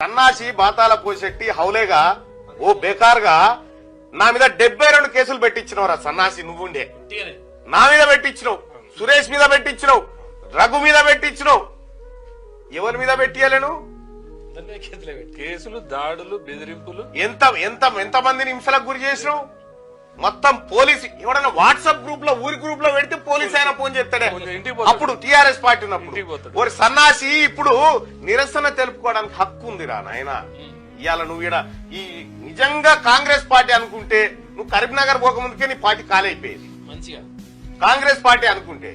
సన్నాసి బాతాల పోశెట్టి హౌలేగా ఓ బేకార్గా నా మీద 72 కేసులు పెట్టించినవరా సన్నాసి నువ్వుండే. నా మీద పెట్టించినావు, సురేష్ మీద పెట్టించినావు, రఘు మీద పెట్టించినావు. ఎవరి మీద పెట్టియలేను? కేసులు, దాడులు, బెదిరింపులు. ఎంత మందిని హింసలకు గురి చేసినావు? మొత్తం పోలీసు ఎవడన్నా వాట్సాప్ గ్రూప్ లో ఊరి గ్రూప్ లో పెడితే పోలీసు అయినా ఫోన్ చేస్తాడే. అప్పుడు టీఆర్ఎస్ పార్టీ ఉన్నప్పుడు ఒక సన్నాసి ఇప్పుడు నిరసన తెలుపుకోవడానికి హక్కు ఉందిరా నాయన. ఇవాళ నువ్వు ఈడ ఈ నిజంగా కాంగ్రెస్ పార్టీ అనుకుంటే నువ్వు కరీంనగర్ పోకముందుకే నీ పార్టీ కాలైపోయేది. మంచిగా కాంగ్రెస్ పార్టీ అనుకుంటే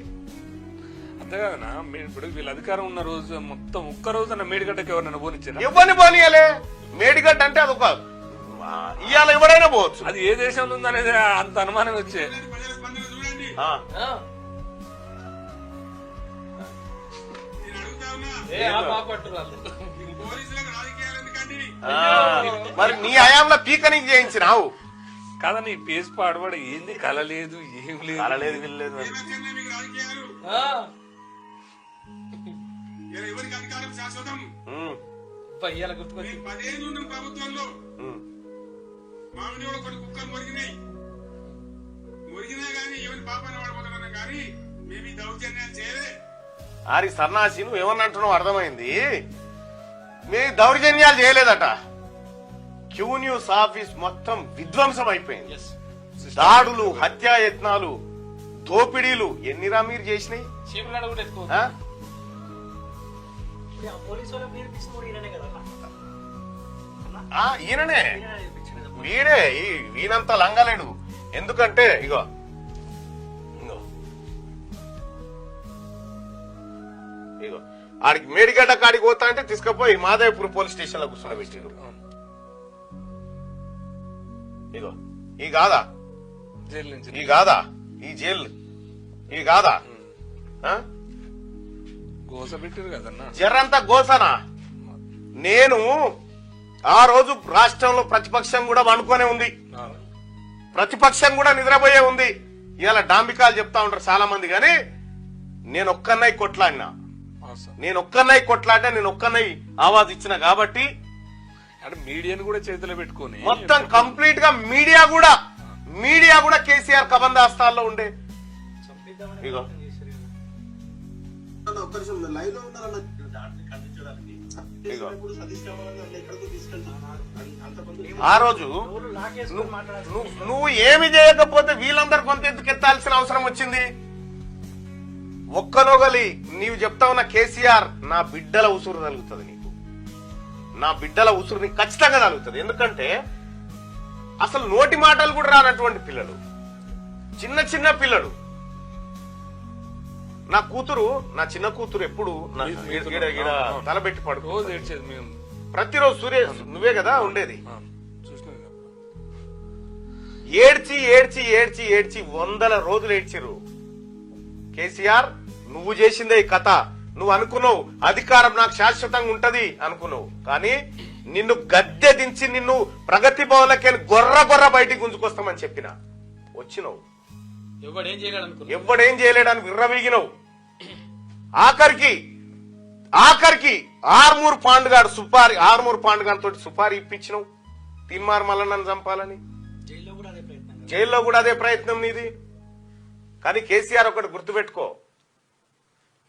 అంతే కదా. ఇప్పుడు వీళ్ళ అధికారం ఉన్న రోజు మొత్తం ఒక్క రోజున మేడిగడ్డకి ఎవరైనా పోనిచ్చారు? ఎవరిని పోనీయలే. మేడిగడ్డ అంటే అదొక ఇవాళ ఎవరైనా పోవచ్చు. అది ఏ దేశంలో ఉందనేది అంత అనుమానం వచ్చే. మరి నీ హయాంలో పీకనింగ్ చేయించినావు కదా. నీ పేస్ పాడబడి ఏంది కలలేదు, ఏం లేదు, కలలేదు వెళ్ళలేదు. మామిడి కొన్ని కుక్కలు మురిగినా గానీ ఎవరి పాపాన్ని వాడిపోతున్నాం కానీ మేము దౌర్జన్యాలు చేయలే. ఆరి సన్నాసి నువ్వు ఏమన్నా అంటున్నావు అర్థమైంది. మేము దౌర్జన్యాలు చేయలేదట. క్యూ న్యూస్ ఆఫీస్ మొత్తం విధ్వంసం అయిపోయింది. దాడులు, హత్యాయత్నాలు, దోపిడీలు ఎన్నిరా మీరు చేసినాయి? ఈయననే వీడే వీనంతా లంగలేడు. ఎందుకంటే ఇగో ఇగో ఆడికి మేడిగడ్డ కాడికి పోతా అంటే తీసుకుపోయి మాదేవ్పూర్ పోలీస్ స్టేషన్ లో కూర్చోబెట్టిరు. ఇగో ఈ కాదా ఈ కాదా ఈ జైలు ఈ కాదా గోస పెట్టారు కదన్నా. జర్రంతా గోసనా. నేను ఆ రోజు రాష్ట్రంలో ప్రతిపక్షం కూడా అనుకోనే ఉంది, ప్రతిపక్షం కూడా నిద్రపోయే ఉంది. ఇవాళ డాంబికాలు చెప్తా ఉంటారు చాలా మంది, కానీ నేను ఒక్కన్నై కొట్లాడినా, నేను ఒక్కన్నై ఆవాజ్ ఇచ్చిన కాబట్టి మీడియాను కూడా చేతిలో పెట్టుకుని మొత్తం కంప్లీట్ గా మీడియా కూడా కేసీఆర్ కబందాస్తాల్లో ఉండే. ఇగో ఆ రోజు నువ్వు ఏమి చేయకపోతే వీళ్ళందరూ కొంత ఎత్తుకెత్తాల్సిన అవసరం వచ్చింది. ఒక్కనొగలి నీవు చెప్తా ఉన్న కేసీఆర్ నా బిడ్డల ఉసురు తగులుతుంది, నీకు నా బిడ్డల ఉసురు నీకు ఖచ్చితంగా తగులుతుంది. ఎందుకంటే అసలు నోటి మాటలు కూడా రానటువంటి పిల్లలు, చిన్న పిల్లలు. నా చిన్న కూతురు ఎప్పుడు తలబెట్టి పడుకో ప్రతిరోజు సురేష్ నువ్వే కదా ఉండేది. ఏడ్చి 100 రోజులు ఏడ్చిరు. కేసీఆర్ నువ్వు చేసిందే ఈ కథ. నువ్వు అనుకున్నావు అధికారం నాకు శాశ్వతంగా ఉంటది అనుకున్నావు, కానీ నిన్ను గద్దె దించి నిన్ను ప్రగతి భవన్లకెళ్ళి గొర్ర బయటికి గుంజుకొస్తామని చెప్పిన వచ్చినావు. ఎవ్వడేం చేయలేడని విర్రవీగినవు. ఆఖరికి ఆర్మూర్ పాండుగాడు తోటి సుపారీ ఇప్పించినవు తిన్మార్ మల్లన్నను చంపాలని. జైల్లో కూడా అదే ప్రయత్నం నీది. కానీ కేసీఆర్ ఒకటి గుర్తుపెట్టుకో,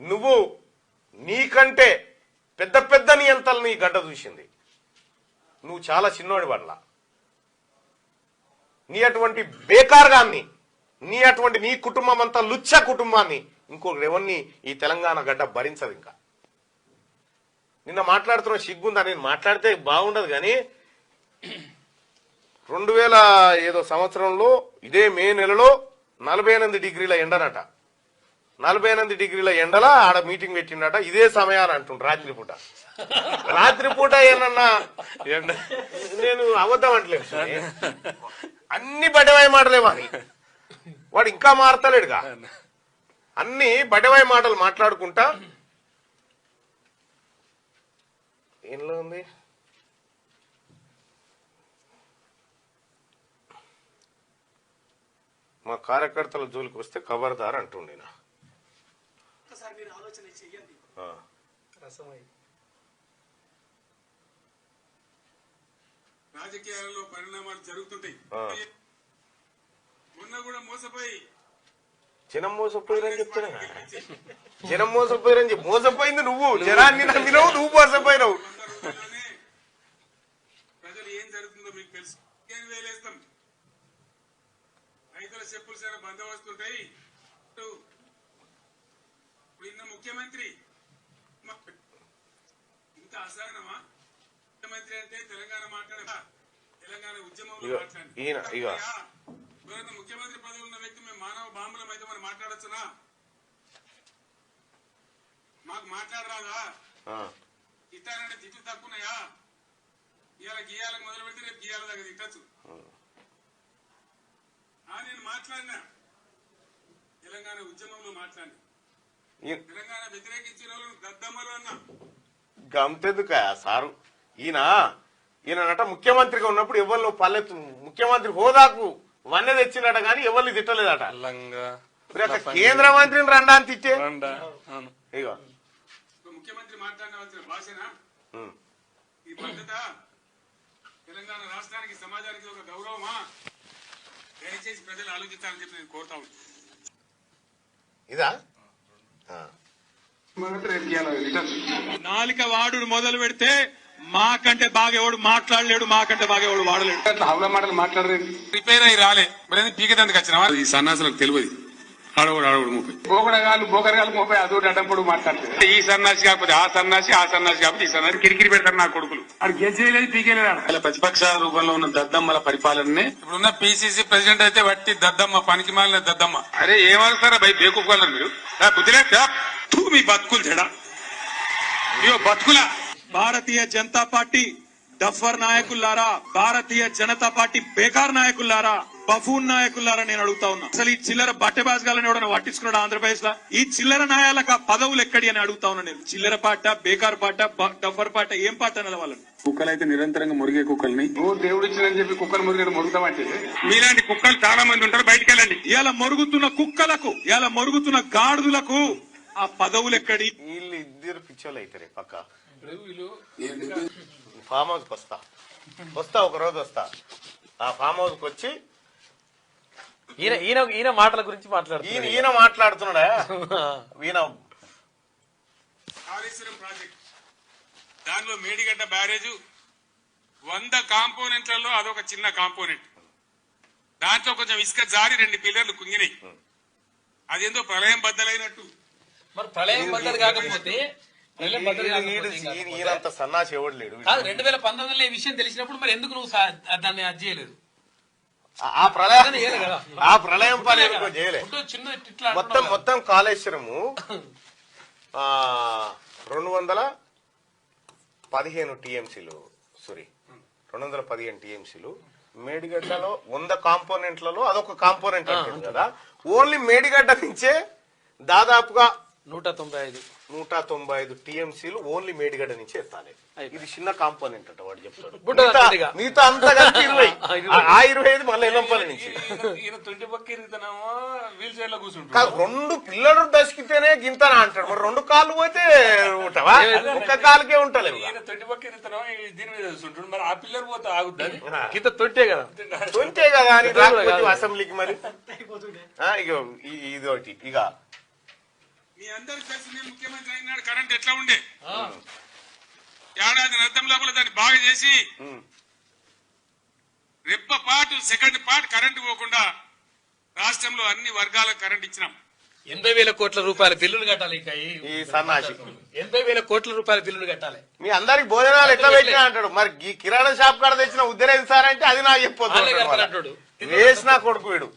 నువ్వు నీకంటే పెద్ద నియంతలు నీ గడ్డ చూసింది. నువ్వు చాలా చిన్నోడి వల్ల నీ అటువంటి బేకార్గాన్ని, నీ కుటుంబం అంతా లుచ్చ కుటుంబాన్ని ఇంకొకటి ఎవరిని ఈ తెలంగాణ గడ్డ భరించదు. ఇంకా నిన్న మాట్లాడుతున్న సిగ్గుందా? నేను మాట్లాడితే బాగుండదు, కానీ 2000 ఏదో సంవత్సరంలో ఇదే మే నెలలో 48 డిగ్రీల ఎండనట. 48 డిగ్రీల ఎండలా ఆడ మీటింగ్ పెట్టిండట. ఇదే సమయాన్ని అంటుండ్రు రాత్రిపూట ఏమన్నా నేను అబద్ధం అంటలేదు, అన్ని బడవాయి మాటలే మాని వాడు ఇంకా మారతలేడుగా. అన్ని బడవాయి మాటలు మాట్లాడుకుంటా ఏంలో ఉంది. మా కార్యకర్తల జోలికి వస్తే ఖబర్దార్ అంటుండేనా. రాజకీయాలలో పరిణామాలు జరుగుతుంటాయి. మొన్న కూడా మోసపోయి జనం మోసపోయారని చెప్తున్నా, జనం మోసపోయారని చెప్పి మోసపోయింది నువ్వు, జనాన్ని నమ్మినావు, నువ్వు మోసపోయినావు. 100 రోజుల్లోనే ప్రజలు ఏం జరుగుతుందో మీకు తెలుసు. వేలేస్తాం, రైతుల చెప్పులు సరే బందోబస్తుంటాయి. ఇప్పుడు ఇన్న ముఖ్యమంత్రి ఇంత అసహనమా? ముఖ్యమంత్రి అంటే తెలంగాణ మాట్లాడదా? తెలంగాణ ఉద్యమంలో మాట్లాడి ముఖ్యమంత్రి పదవి ఉన్న వ్యక్తి మేము మానవ బాంబులం అయితే మనం మాట్లాడొచ్చునా? మాకు మాట్లాడరాదా? తిట్టారంటే తిట్లు తక్కువన్నాయా? ఇవాళ గీయాలకు మొదలు పెడితే రేపు గీయాల దగ్గర తిట్టచ్చు. నేను మాట్లాడినా, తెలంగాణ ఉద్యమంలో మాట్లాడినా, తెలంగాణ వ్యతిరేకించిన వాళ్ళను దద్దమ్మలు అన్నా. గంతెందుక సారు, ఈయనట ముఖ్యమంత్రిగా ఉన్నప్పుడు ఎవరిలో పల్లెత్తు ముఖ్యమంత్రి హోదాకు వన్నె తెచ్చినట గాని ఎవరిని తిట్టలేదట. కేంద్ర మంత్రిని రండా అని తిట్టే ఇగో ముఖ్యమంత్రి మాట్లాడవలసిన భాషనా ఈ పద్ధత? తెలంగాణ రాష్ట్రానికి సమాజానికి ఒక గౌరవమా? దయచేసి ప్రజలు ఆలోచించాలని చెప్పి నేను కోరుతా ఉన్నాను. ఇదా నాలిక వాడు మొదలు పెడితే మాకంటే బాగా ఎవడు మాట్లాడలేడు, మాకంటే బాగా ఎవడు వాడలేడు. హౌలా మాటలు మాట్లాడలేదు. ప్రిపేర్ అయ్యి రాలే, మరి పీకదందుకు వచ్చినావా? ఈ సన్నాసులకు తెలియదు. అడవుడు ముప్పై బోకరగాలు ముప్పై అదొకటి అడ్డంపడు మాట్లాడుతుంది. ఈ సన్నాసి కాకపోతే ఆ సన్నాసి, ఆ సన్నాసి కాకపోతే ఈ సన్నాసి కిరికిరి పెడతారు నా కొడుకులు. అది గెలిచేయలేదు, పీకేలేదు. ప్రతిపక్ష రూపంలో ఉన్న దద్దమ్మల పరిపాలననే ఇప్పుడున్న పిసిసి ప్రెసిడెంట్ అయితే వట్టి దద్దమ్మ, పనికి మాలిన దద్దమ్మ. అరే ఏమవుతారా భయ బేకూఫ్గలరు మీరు? బుద్ధిలే మీ బతుకులు చెడా, ఇయో బతుకుల. భారతీయ జనతా పార్టీ డఫర్ నాయకులారా, భారతీయ జనతా పార్టీ బేకార్ నాయకులారా, బఫూన్ నాయకులారా నేను అడుగుతా ఉన్నా. అసలు ఈ చిల్లర బట్టెబాజుగాలని ఎవడన్నా పట్టించుకున్నాడు ఆంధ్రప్రదేశ్ లో? ఈ చిల్లర నాయాలకు ఆ పదవులు ఎక్కడి అని అడుగుతా ఉన్నా నేను. చిల్లర పాట, బేకార్ పాట, డఫర్ పాట, ఏం పాట అనాలి వాళ్ళని? కుక్కలు అయితే నిరంతరంగా మురిగే కుక్కల్ని దేవుడు ఇచ్చిందని చెప్పి కుక్కలు మురిగే మురుగుతామంటే మీలాంటి కుక్కలు చాలా మంది ఉంటారు, బయటికి వెళ్ళండి. ఇలా మొరుగుతున్న కుక్కలకు, ఇలా మొరుగుతున్న గాడిదలకు ఆ పదవులు ఎక్కడి? వీళ్ళు ఇద్దరు పిచ్చోళ్ళు అవుతారే పక్క. ఫామ్ హౌస్కి వస్తా ఒక రోజు వస్తా. ఆ ఫామ్ హౌస్కి వచ్చి ఈయన మాటల గురించి ఈయన మాట్లాడుతున్నాడా? ఈయన కాళేశ్వరం ప్రాజెక్ట్, దానిలో మేడిగడ్డ బ్యారేజ్ 100 కాంపోనెంట్లలో అదొక చిన్న కాంపోనెంట్. దాంట్లో కొంచెం ఇసుక జారి 2 పిల్లర్లు కుంగినాయి. అదేందో ప్రళయం బద్దలైనట్టు. మరి ప్రళయం బద్దలు కాకపోతే ఈయనంత సన్నాసి ఎవడు లేడు. 2019లో ఈ విషయం తెలిసినప్పుడు మరి ఎందుకు నువ్వు దాన్ని అది చేయలేదు? ఆ ప్రళయం పని చేయలే. మొత్తం కాళేశ్వరము 215 టీఎంసీలు, సారీ 215 టీఎంసీలు. మేడిగడ్డలో 100 కాంపోనెంట్లలో అదొక కాంపోనెంట్ అంటుంది కదా. ఓన్లీ మేడిగడ్డ నుంచే దాదాపుగా 195 టీఎంసీలు ఓన్లీ మేడిగడ్డ నుంచి ఎత్తాలి. ఇది చిన్న కాంపోనెంట్ అంట వాడు చెప్తాడు. మిగతా అంతా కలిపి 20, ఆ 25 మళ్ళీ ఎల్లంపల్లి నుంచి. 2 పిల్లలు దశకితేనే గింతనా అంటాడు. మరి 2 కాళ్ళు పోతే ఉంటావా? ఒక్క కాలుకే ఉంటలేవు. తొంటే కదా అని రాకపోతే అసెంబ్లీకి మరి ఇది ఒకటి. ఇక మీ అందరికి తెలిసి నేను ముఖ్యమంత్రి అయినాడు కరెంట్ ఎట్లా ఉండే? ఏడాది అర్థం లోపల దాన్ని బాగా చేసి రెప్పపాటు సెకండ్ పాటు కరెంటు పోకుండా రాష్ట్రంలో అన్ని వర్గాలకు కరెంట్ ఇచ్చినాం. 80,000 కోట్ల రూపాయల బిల్లులు కట్టాలి. ఈ సన్నాసి 80,000 కోట్ల రూపాయల బిల్లులు కట్టాలి. మీ అందరికి భోజనాలు ఎట్లా పెట్టినా అంటాడు. మరి ఈ కిరాణా షాప్ కాడ తెచ్చిన ఉద్దరేది సార్ అంటే అది నాకు చెప్పొద్దు. వేసినా కొడుకు వీడు.